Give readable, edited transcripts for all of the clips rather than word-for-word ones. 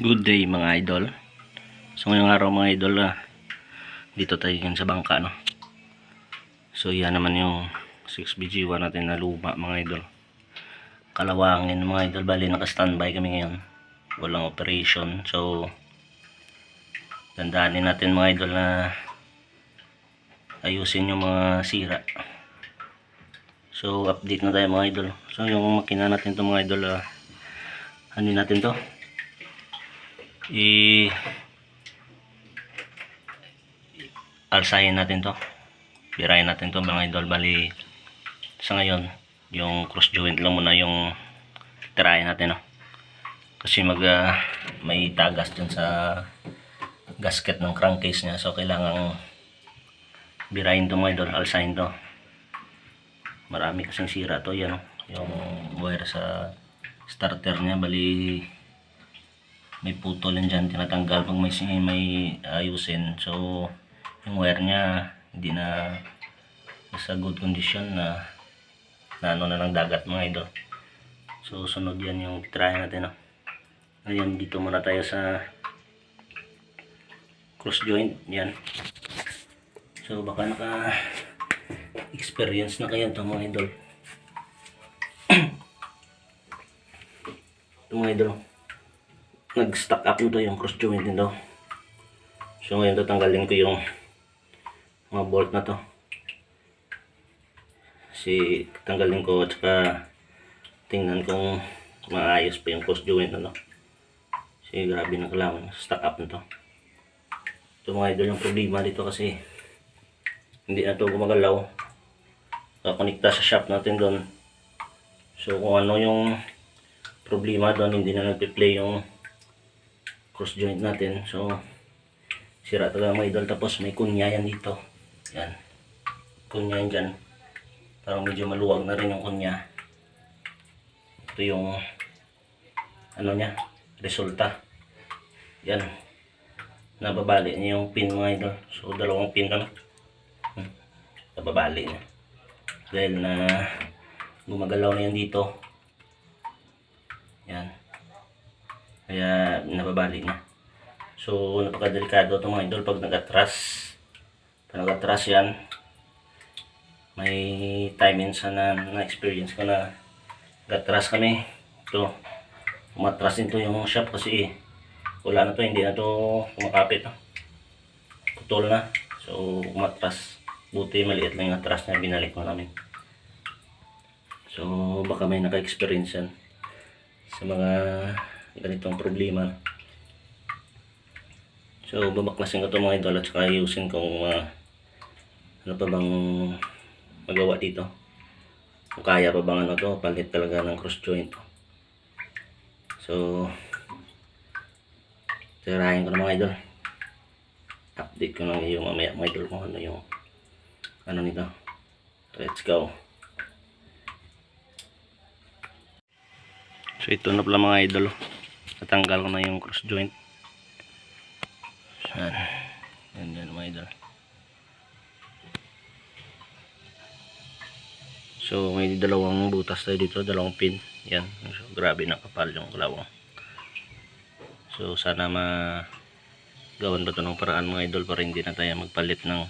Good day mga idol. So ngayong araw mga idol, dito tayo yan sa bangka, no? So yan naman yung 6BG1 natin na luma mga idol. Kalawangin mga idol, bali naka-standby kami ngayon. Walang operation. So dandanin natin mga idol na ayusin yung mga sira. So update na tayo mga idol. So yung makina natin to mga idol, ano natin to? Alsahin natin to, birahin natin to mga idol. Bali sa ngayon yung cross joint lang muna yung tirahin natin, no? Kasi may tagas dyan sa gasket ng crankcase nya, so kailangan birahin to mga idol, alsahin to. Marami kasing sira to, yan, no? Yung wire sa starter nya, bali may putol yan dyan, tinatanggal pag may ayusin. So yung wire nya hindi na sa good condition, na ano na ng dagat mga idol. So sunod yan yung try natin, no? Ngayon dito muna tayo sa cross joint yan. So baka naka experience na kayo ito mga idol. Ito mga idol, nag-stack up nito yung cross joint nito. So ngayon tatanggalin ko yung mga bolt na to. Kasi tanggalin ko at saka tingnan kung maayos pa yung cross joint na to. Kasi grabe na kailangan stack up nito. Ito mga idol, yung problema dito kasi hindi na to gumagalaw. Kakonekta sa shop natin doon. So kung ano yung problema doon, hindi na nagpe-play yung cross joint natin. So sira talaga mga idol. Tapos may kunya yan dito. Yan. Kunya yan dyan. Parang medyo maluwag na rin yung kunya. Ito yung ano nya, resulta. Yan. Nababali niya yung pin mga idol. So dalawang pin na. Nababali niya. Dahil na gumagalaw na yan dito. Yan. Kaya nababali niya. So napakadelikado ito mga idol pag nag-atras. Pag nag-atras yan, may time minsan na experience ko na nag-atras kami. Ito, umatras din to yung shop kasi wala na to, hindi na to kumakapit, no? Putol na. So umatras. Buti maliit lang yung atras na binalik mo namin. So baka may naka-experience yan sa mga ganitong problema. So babaklasin ko ito mga idol at saka ayusin kung ano pa bang magawa dito. Kung kaya pa bang ano to, palit talaga ng cross joint. So tirahin ko na mga idol. Update ko na yung mamaya mga idol kung ano yung ano nito. Let's go. So ito na pala mga idol, natanggal ko na yung cross joint. Yan mga idol. So may dalawang butas tayo dito, dalawang pin. Yan. So, grabe na kapal yung kalawang. So sana magawan ba ito ng paraan mga idol para hindi na tayo magpalit ng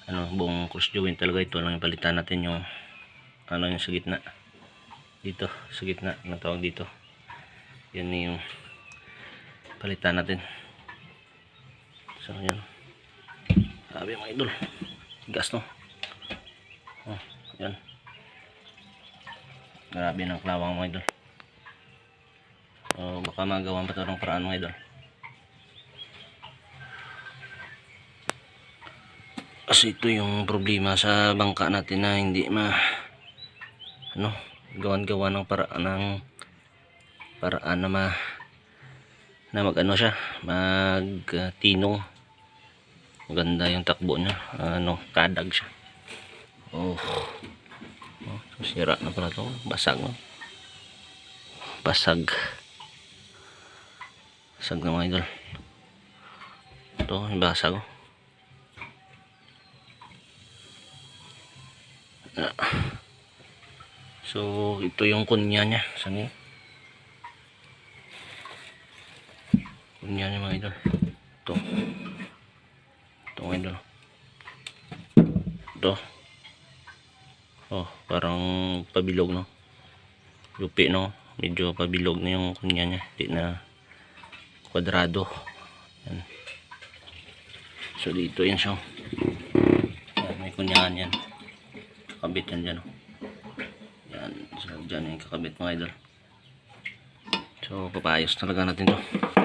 ano, buong cross joint. Talaga ito lang yung palitan natin, yung ano yung sa gitna. Dito, sa gitna, natawag dito. Yan yung palitan natin. So yan. Sabi mga idol, gas no. Oh, yan. Grabe ng klawang mga idol. So baka magawa pa ito ng paraan mga idol. Kasi ito yung problema sa bangka natin na hindi gawan-gawa ng paraan na mag-ano siya, magtinong. Maganda yung takbo niya, kadag siya. Oh, sira na pala ito, basag no? Basag na mga idol. Ito yung basag. So ito yung kunya niya. Saan yun? Kunyan yung mga idol. Ito. Ito mga idol. Ito. Oh, parang pabilog no. Lupi no. Medyo pabilog na yung kunya niya. Hindi na kwadrado. Yan. So dito yan siya. Yan, may kunyahan yan. Kakabit yan dyan. Yan. So dyan yung kakabit mga idol. So papayos talaga natin to.